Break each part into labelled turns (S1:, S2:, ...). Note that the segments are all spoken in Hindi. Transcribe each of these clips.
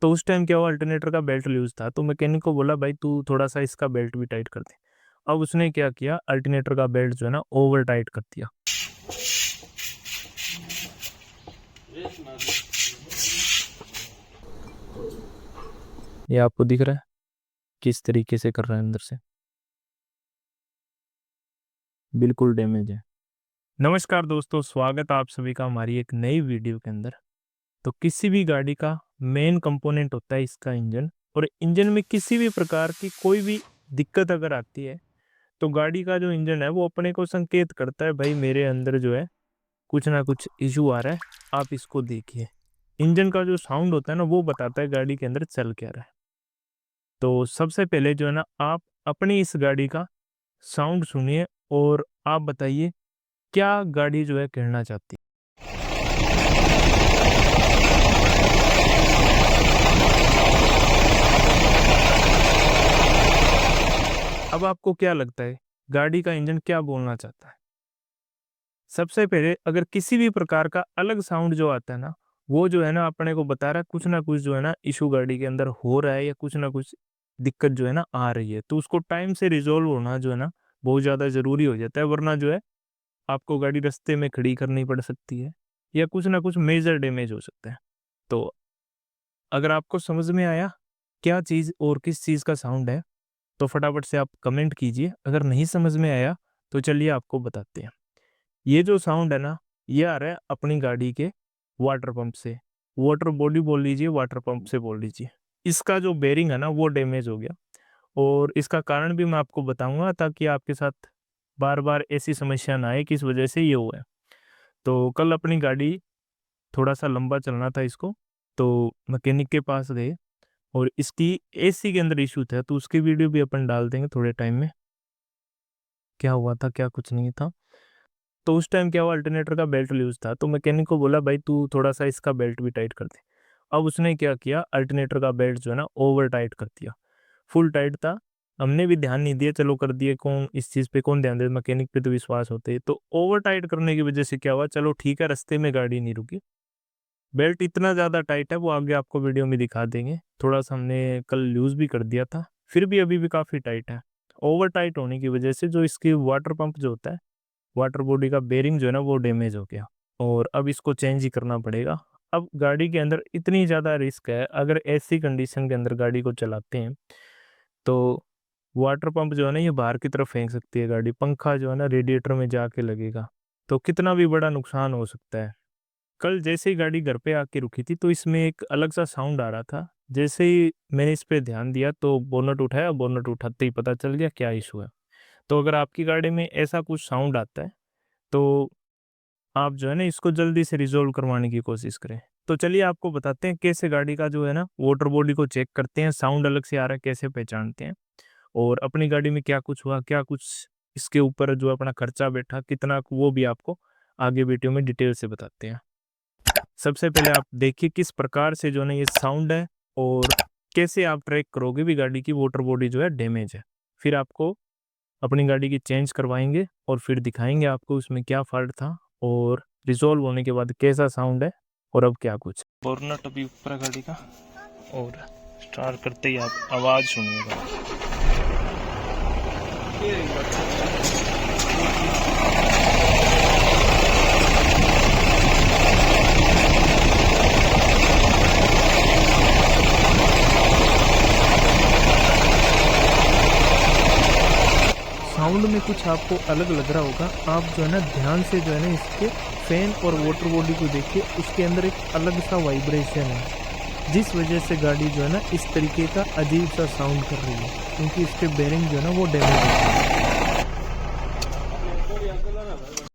S1: तो उस टाइम क्या हुआ, अल्टरनेटर का बेल्ट लूज था, तो मैकेनिक को बोला भाई तू थोड़ा सा इसका बेल्ट भी टाइट कर दे। अब उसने क्या किया, अल्टरनेटर का बेल्ट जो है ना ओवर टाइट कर दिया। ये आपको दिख रहा है किस तरीके से कर रहा है अंदर से, बिल्कुल डैमेज है। नमस्कार दोस्तों, स्वागत है आप सभी का हमारी एक नई वीडियो के अंदर। तो किसी भी गाड़ी का मेन कंपोनेंट होता है इसका इंजन, और इंजन में किसी भी प्रकार की कोई भी दिक्कत अगर आती है तो गाड़ी का जो इंजन है वो अपने को संकेत करता है, भाई मेरे अंदर जो है कुछ ना कुछ इशू आ रहा है, आप इसको देखिए। इंजन का जो साउंड होता है ना वो बताता है गाड़ी के अंदर चल क्या रहा है। तो सबसे पहले जो है ना आप अपनी इस गाड़ी का साउंड सुनिए और आप बताइए क्या गाड़ी जो है कहना चाहती है। अब आपको क्या लगता है गाड़ी का इंजन क्या बोलना चाहता है? सबसे पहले अगर किसी भी प्रकार का अलग साउंड जो आता है ना, वो जो है ना अपने को बता रहा है कुछ ना कुछ जो है ना इशू गाड़ी के अंदर हो रहा है, या कुछ ना कुछ दिक्कत जो है ना आ रही है। तो उसको टाइम से रिजोल्व होना जो है ना बहुत ज़्यादा ज़रूरी हो जाता है, वरना जो है आपको गाड़ी रास्ते में खड़ी करनी पड़ सकती है, या कुछ ना कुछ मेजर डैमेज हो सकता है। तो अगर आपको समझ में आया क्या चीज़ और किस चीज़ का साउंड है, तो फटाफट से आप कमेंट कीजिए। अगर नहीं समझ में आया तो चलिए आपको बताते हैं। ये जो साउंड है ना, ये आ रहा है अपनी गाड़ी के वाटर पंप से, वाटर बॉडी बोल लीजिए, वाटर पंप से बोल लीजिए। इसका जो बेरिंग है ना वो डैमेज हो गया, और इसका कारण भी मैं आपको बताऊंगा ताकि आपके साथ बार बार ऐसी समस्या ना आए किस वजह से ये हुआ है। तो कल अपनी गाड़ी थोड़ा सा लंबा चलना था इसको, तो मैकेनिक के पास गए, और इसकी एसी के अंदर इशू था, तो उसकी वीडियो भी अपन डाल देंगे थोड़े टाइम में, क्या हुआ था क्या कुछ नहीं था। तो उस टाइम क्या हुआ, अल्टरनेटर का बेल्ट लूज था, तो मैकेनिक को बोला भाई तू थोड़ा सा इसका बेल्ट भी टाइट कर दे। अब उसने क्या किया, अल्टरनेटर का बेल्ट जो है ना ओवर टाइट कर दिया। फुल टाइट था, हमने भी ध्यान नहीं दिया, चलो कर दिए, कौन इस चीज़ पे कौन ध्यान दे, मैकेनिक पे तो विश्वास होते ही। तो ओवर टाइट करने की वजह से क्या हुआ, चलो ठीक है, रास्ते में गाड़ी नहीं रुकी। बेल्ट इतना ज़्यादा टाइट है, वो आगे आपको वीडियो में दिखा देंगे। थोड़ा सा हमने कल लूज भी कर दिया था, फिर भी अभी भी काफ़ी टाइट है। ओवर टाइट होने की वजह से जो इसकी वाटर पंप जो होता है, वाटर बॉडी का बेरिंग जो है ना वो डैमेज हो गया, और अब इसको चेंज ही करना पड़ेगा। अब गाड़ी के अंदर इतनी ज़्यादा रिस्क है, अगर ऐसी कंडीशन के अंदर गाड़ी को चलाते हैं तो वाटर पंप जो है ना ये बाहर की तरफ फेंक सकती है गाड़ी, पंखा जो है ना रेडिएटर में जाके लगेगा, तो कितना भी बड़ा नुकसान हो सकता है। कल जैसे ही गाड़ी घर पे आके रुकी थी तो इसमें एक अलग सा साउंड आ रहा था। जैसे ही मैंने इस पे ध्यान दिया तो बोनट उठाया, बोनट उठाते ही पता चल गया क्या इशू है। तो अगर आपकी गाड़ी में ऐसा कुछ साउंड आता है तो आप जो है ना इसको जल्दी से रिज़ॉल्व करवाने की कोशिश करें। तो चलिए आपको बताते हैं कैसे गाड़ी का जो है ना वाटर बॉडी को चेक करते हैं, साउंड अलग से आ रहा है कैसे पहचानते हैं, और अपनी गाड़ी में क्या कुछ हुआ, क्या कुछ इसके ऊपर जो अपना खर्चा बैठा कितना, वो भी आपको आगे वीडियो में डिटेल से बताते हैं। सबसे पहले आप देखिए किस प्रकार से जो है ना ये साउंड है, और कैसे आप ट्रैक करोगे भी गाड़ी की वाटर बॉडी जो है डैमेज है। फिर आपको अपनी गाड़ी की चेंज करवाएंगे और फिर दिखाएंगे आपको उसमें क्या फॉल्ट था, और रिजॉल्व होने के बाद कैसा साउंड है और अब क्या कुछ। बोनट अभी ऊपर है गाड़ी का, और स्टार्ट करते ही आप आवाज़ सुनिएगा। साउंड में कुछ आपको अलग लग रहा होगा, आप जो है ना ध्यान से जो है ना इसके फैन और वाटर बॉडी को देखिए, उसके अंदर एक अलग सा वाइब्रेशन है, जिस वजह से गाड़ी जो है ना इस तरीके का अजीब सा साउंड कर रही है, क्योंकि इसके बेरिंग जो है ना वो डैमेज है।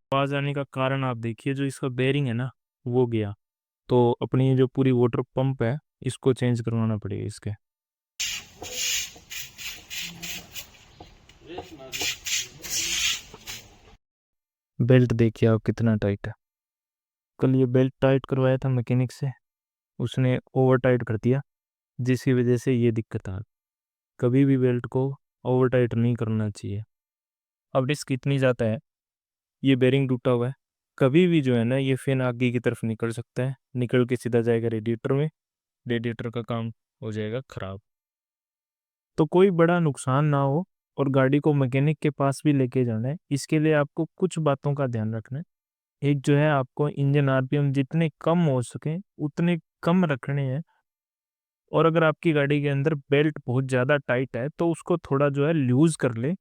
S1: आवाज़ आने का कारण आप देखिए, जो इसका बेरिंग है ना वो गया, तो अपनी जो पूरी वाटर पंप है इसको चेंज करवाना पड़ेगा इसके। बेल्ट देखिए आप कितना टाइट है। कल ये बेल्ट टाइट करवाया था मैकेनिक से, उसने ओवर टाइट कर दिया, जिसकी वजह से ये दिक्कत आ गई। कभी भी बेल्ट को ओवर टाइट नहीं करना चाहिए। अब रिस्क इतनी ज़्यादा है, ये बेरिंग टूटा हुआ है, कभी भी जो है ना ये फैन आगे की तरफ निकल सकता है, निकल के सीधा जाएगा रेडिएटर में, रेडिएटर का काम हो जाएगा खराब। तो कोई बड़ा नुकसान ना हो और गाड़ी को मैकेनिक के पास भी लेके जाना है, इसके लिए आपको कुछ बातों का ध्यान रखना है। एक जो है, आपको इंजन आरपीएम जितने कम हो सके उतने कम रखने हैं। और अगर आपकी गाड़ी के अंदर बेल्ट बहुत ज़्यादा टाइट है तो उसको थोड़ा जो है लूज़ कर ले।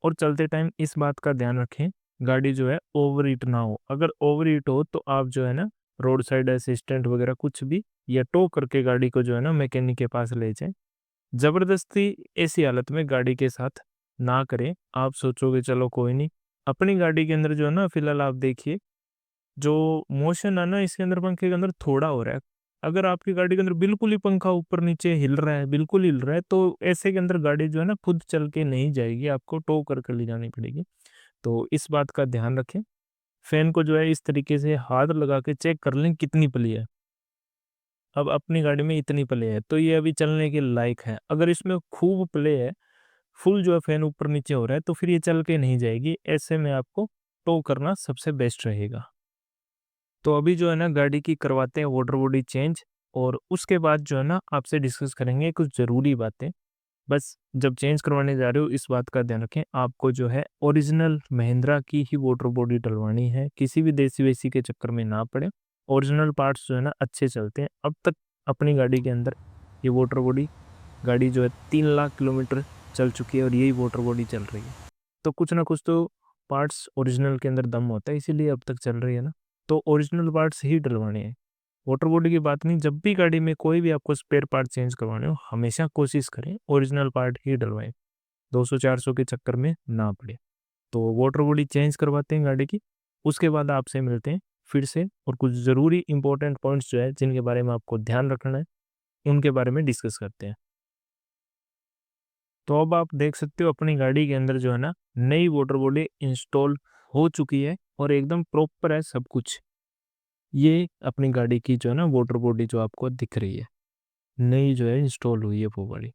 S1: और चलते टाइम इस बात का ध्यान रखें, गाड़ी जो है ओवर हीट ना हो। अगर ओवर हीट हो तो आप जो है ना, रोड साइड असिस्टेंट वगैरह कुछ भी, या टो करके गाड़ी को जो है ना मैकेनिक के पास ले जाएं। ज़बरदस्ती ऐसी हालत में गाड़ी के साथ ना करें। आप सोचोगे चलो कोई नहीं, अपनी गाड़ी के अंदर जो है ना, फिलहाल आप देखिए जो मोशन है ना इसके अंदर, पंखे के अंदर थोड़ा हो रहा है। अगर आपकी गाड़ी के अंदर बिल्कुल ही पंखा ऊपर नीचे हिल रहा है, बिल्कुल हिल रहा है, तो ऐसे के अंदर गाड़ी जो है ना खुद चल के नहीं जाएगी, आपको टो करके ले जानी पड़ेगी। तो इस बात का ध्यान रखें। फैन को जो है इस तरीके से हाथ लगा के चेक कर लें कितनी पली है। अब अपनी गाड़ी में इतनी प्ले है तो ये अभी चलने के लायक है। अगर इसमें खूब प्ले है, फुल जो है फैन ऊपर नीचे हो रहा है, तो फिर ये चल के नहीं जाएगी। ऐसे में आपको टो करना सबसे बेस्ट रहेगा। तो अभी जो है ना गाड़ी की करवाते हैं वाटर बॉडी चेंज, और उसके बाद जो है ना आपसे डिस्कस करेंगे कुछ ज़रूरी बातें। बस जब चेंज करवाने जा रहे हो इस बात का ध्यान रखें, आपको जो है ओरिजिनल महिंद्रा की ही वाटर बॉडी डलवानी है, किसी भी देसी वेसी के चक्कर में ना पड़े। ओरिजिनल पार्ट्स जो है ना अच्छे चलते हैं। अब तक अपनी गाड़ी के अंदर ये वाटर बॉडी, गाड़ी जो है 3 लाख किलोमीटर चल चुकी है और यही वाटर बॉडी चल रही है। तो कुछ ना कुछ तो पार्ट्स ओरिजिनल के अंदर दम होता है, इसीलिए अब तक चल रही है ना। तो ओरिजिनल पार्ट्स ही डलवाने हैं, वाटर बॉडी की बात नहीं। जब भी गाड़ी में कोई भी आपको स्पेयर पार्ट चेंज करवाने हो, हमेशा कोशिश करें ओरिजिनल पार्ट ही डलवाएं, 200-400 के चक्कर में ना पड़े। तो वाटर बॉडी चेंज करवाते हैं गाड़ी की, उसके बाद आपसे मिलते हैं फिर से, और कुछ ज़रूरी इंपॉर्टेंट पॉइंट्स जो है जिनके बारे में आपको ध्यान रखना है उनके बारे में डिस्कस करते हैं। तो अब आप देख सकते हो अपनी गाड़ी के अंदर जो है ना नई वाटर बॉडी इंस्टॉल हो चुकी है और एकदम प्रॉपर है सब कुछ। ये अपनी गाड़ी की जो है ना वाटर बॉडी जो आपको दिख रही है, नई जो है इंस्टॉल हुई है वो वाली।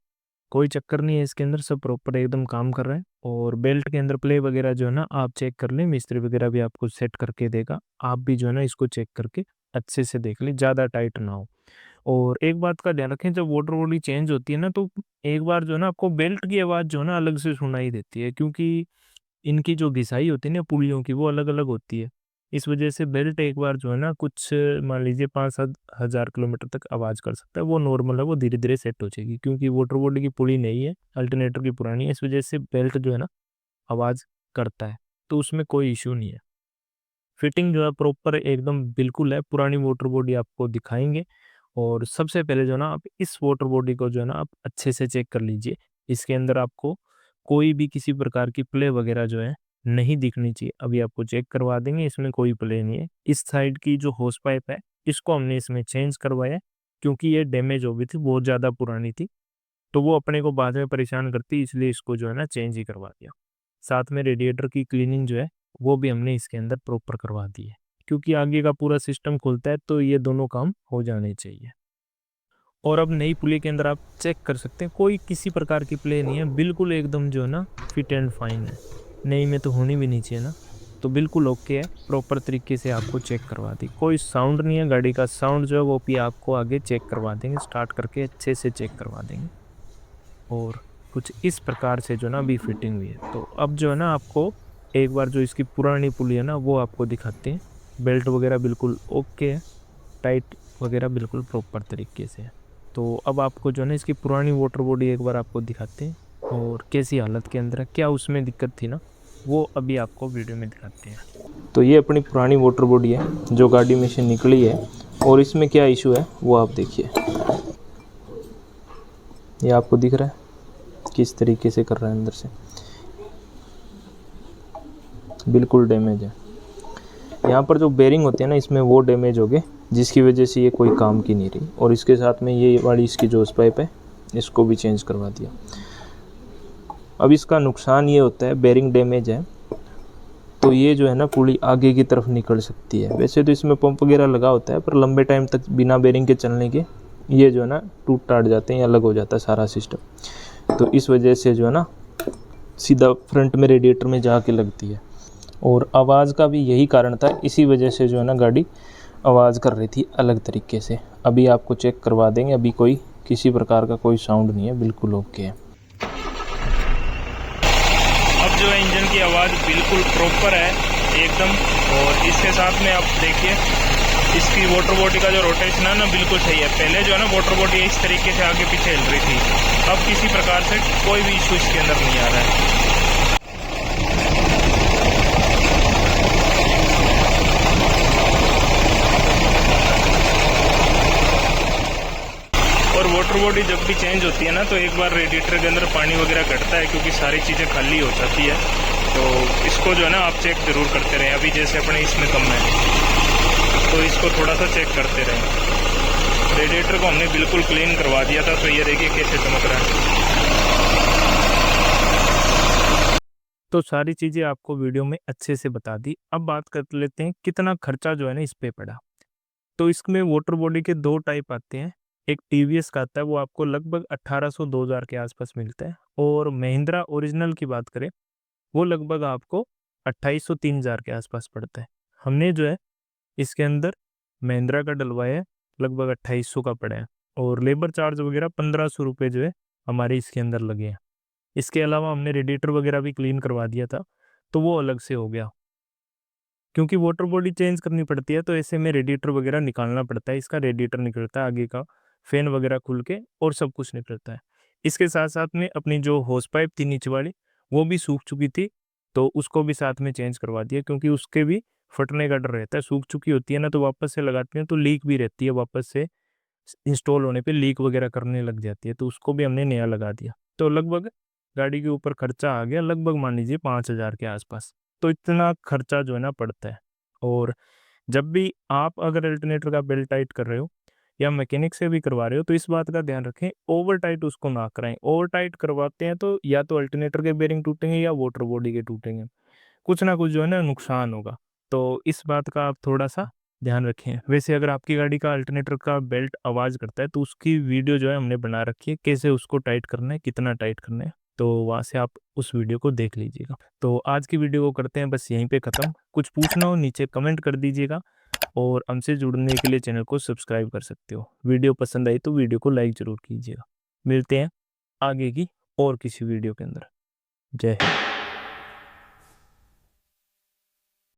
S1: कोई चक्कर नहीं है इसके अंदर, सब प्रॉपर एकदम काम कर रहा है। और बेल्ट के अंदर प्ले वगैरह जो है ना आप चेक कर लें, मिस्त्री वगैरह भी आपको सेट करके देगा। आप भी जो है ना इसको चेक करके अच्छे से देख लें, ज़्यादा टाइट ना हो। और एक बात का ध्यान रखें, जब वाटर बॉडी चेंज होती है ना तो एक बार जो है ना आपको बेल्ट की आवाज़ जो है ना अलग से सुनाई देती है, क्योंकि इनकी जो घिसाई होती है ना पुलियों की, वो अलग अलग होती है। इस वजह से बेल्ट एक बार जो है ना कुछ मान लीजिए 5-7 हज़ार किलोमीटर तक आवाज़ कर सकता है, वो नॉर्मल है, वो धीरे धीरे सेट हो जाएगी। क्योंकि वाटर बॉडी की पुली नहीं है, अल्टरनेटर की पुरानी है, इस वजह से बेल्ट जो है ना आवाज़ करता है, तो उसमें कोई इशू नहीं है। फिटिंग जो है प्रॉपर एकदम बिल्कुल है। पुरानी वाटर बॉडी आपको दिखाएंगे, और सबसे पहले जो है ना आप इस वाटर बॉडी को जो है ना आप अच्छे से चेक कर लीजिए। इसके अंदर आपको कोई भी किसी प्रकार की प्ले वगैरह जो है नहीं दिखनी चाहिए। अभी आपको चेक करवा देंगे, इसमें कोई प्ले नहीं है। इस साइड की जो होस पाइप है इसको हमने इसमें चेंज करवाया, क्योंकि ये डैमेज हो गई थी, बहुत ज़्यादा पुरानी थी, तो वो अपने को बाद में परेशान करती, इसलिए इसको जो है ना चेंज ही करवा दिया। साथ में रेडिएटर की क्लीनिंग जो है वो भी हमने इसके अंदर प्रॉपर करवा दी है, क्योंकि आगे का पूरा सिस्टम खुलता है तो ये दोनों काम हो जाने चाहिए। और अब नई पुली के अंदर आप चेक कर सकते हैं, कोई किसी प्रकार की प्ले नहीं है, बिल्कुल एकदम जो है ना फिट एंड फाइन है। नई में तो होनी भी नहीं चाहिए ना, तो बिल्कुल ओके है। प्रॉपर तरीके से आपको चेक करवा दी, कोई साउंड नहीं है। गाड़ी का साउंड जो है वो भी आपको आगे चेक करवा देंगे, स्टार्ट करके अच्छे से चेक करवा देंगे। और कुछ इस प्रकार से जो ना अभी फिटिंग हुई है। तो अब जो है ना आपको एक बार जो इसकी पुरानी पुली है ना वो आपको दिखाते हैं। बेल्ट वगैरह बिल्कुल ओके है, टाइट वगैरह बिल्कुल प्रॉपर तरीके से है। तो अब आपको जो है ना इसकी पुरानी वाटर बॉडी एक बार आपको दिखाते हैं, और कैसी हालत के अंदर है, क्या उसमें दिक्कत थी ना, वो अभी आपको वीडियो में दिखाते हैं। तो ये अपनी पुरानी वाटर बॉडी है जो गाड़ी में से निकली है, और इसमें क्या इशू है वो आप देखिए। ये आपको दिख रहा है किस तरीके से कर रहा है, अंदर से बिल्कुल डैमेज है। यहाँ पर जो बेरिंग होते हैं ना इसमें वो डैमेज हो गए, जिसकी वजह से ये कोई काम की नहीं रही। और इसके साथ में ये वाली इसकी जो पाइप है इसको भी चेंज करवा दिया। अब इसका नुकसान ये होता है, बेरिंग डैमेज है तो ये जो है ना पुली आगे की तरफ निकल सकती है। वैसे तो इसमें पंप वगैरह लगा होता है, पर लंबे टाइम तक बिना बेरिंग के चलने के ये जो है ना टूट टाट जाते हैं, अलग हो जाता है सारा सिस्टम। तो इस वजह से जो है ना सीधा फ्रंट में रेडिएटर में जाके लगती है, और आवाज़ का भी यही कारण था। इसी वजह से जो है ना गाड़ी
S2: आवाज़ कर रही थी अलग तरीके से। अभी आपको चेक करवा देंगे, अभी कोई किसी प्रकार का कोई साउंड नहीं है, बिल्कुल ओके है।
S1: अब जो है इंजन की आवाज़ बिल्कुल प्रॉपर है एकदम। और इसके साथ में आप देखिए इसकी वाटर बॉडी का जो रोटेशन है ना बिल्कुल सही है। पहले जो है ना वाटर बॉडी इस तरीके से आगे पीछे हिल रही थी, अब किसी प्रकार से कोई भी इशू इसके अंदर नहीं आ रहा है। और वाटर बॉडी जब भी चेंज होती है ना तो एक बार रेडिएटर के अंदर पानी वगैरह घटता है क्योंकि सारी चीज़ें खाली हो जाती है। तो इसको जो है ना आप चेक ज़रूर करते रहें। अभी जैसे अपने इसमें कम है तो इसको थोड़ा सा चेक करते रहें। रेडिएटर को हमने बिल्कुल क्लीन करवा दिया था, तो ये देखिए कैसे चमक रहा है। तो सारी चीज़ें आपको वीडियो में अच्छे से बता दी। अब बात कर लेते हैं कितना खर्चा जो है ना इस पे पड़ा। तो इसमें वाटर बॉडी के 2 टाइप आते हैं। एक टीवीएस का आता है, वो आपको लगभग 1800-2000 के आसपास मिलता है। और महिंद्रा ओरिजिनल की बात करें, वो लगभग आपको 2800-3000 के आसपास पड़ता है। हमने जो है इसके अंदर महिंद्रा का डलवाया है, लगभग 2800 का पड़ा है। और लेबर चार्ज वगैरह 1500 रुपये जो है हमारे इसके अंदर लगे हैं। इसके अलावा हमने रेडिएटर वगैरह भी क्लीन करवा दिया था, तो वो अलग से हो गया। क्योंकि वाटर बॉडी चेंज करनी पड़ती है तो ऐसे में रेडिएटर वगैरह निकालना पड़ता है। इसका रेडिएटर निकलता है आगे का, फैन वगैरह खुल के और सब कुछ निकलता है। इसके साथ साथ में अपनी जो होस पाइप थी नीचे वाली, वो भी सूख चुकी थी, तो उसको भी साथ में चेंज करवा दिया क्योंकि उसके भी फटने का डर रहता है। सूख चुकी होती है ना तो वापस से लगाते हैं तो लीक भी रहती है, वापस से इंस्टॉल होने पे लीक वगैरह करने लग जाती है, तो उसको भी हमने नया लगा दिया। तो लगभग गाड़ी के ऊपर खर्चा आ गया, लगभग मान लीजिए 5000 के आसपास। तो इतना खर्चा जो है ना पड़ता है। और जब भी आप अगर अल्टरनेटर का बेल्ट टाइट कर रहे हो या मैकेनिक से भी करवा रहे हो तो इस बात का ध्यान रखें, ओवर टाइट उसको ना कराएं। ओवर टाइट करवाते हैं तो या तो अल्टरनेटर के बेरिंग टूटेंगे या वाटर बॉडी के टूटेंगे, कुछ ना कुछ जो है ना नुकसान होगा। तो इस बात का आप थोड़ा सा ध्यान रखें। वैसे अगर आपकी गाड़ी का अल्टरनेटर का बेल्ट आवाज़ करता है तो उसकी वीडियो जो है हमने बना रखी है, कैसे उसको टाइट करना है, कितना टाइट करना है, तो वहाँ से आप उस वीडियो को देख लीजिएगा। तो आज की वीडियो को करते हैं बस यहीं पे ख़त्म। कुछ पूछना हो नीचे कमेंट कर दीजिएगा और हमसे जुड़ने के लिए चैनल को सब्सक्राइब कर सकते हो। वीडियो पसंद आई तो वीडियो को लाइक ज़रूर कीजिएगा। मिलते हैं आगे की और किसी वीडियो के अंदर। जय हिंद।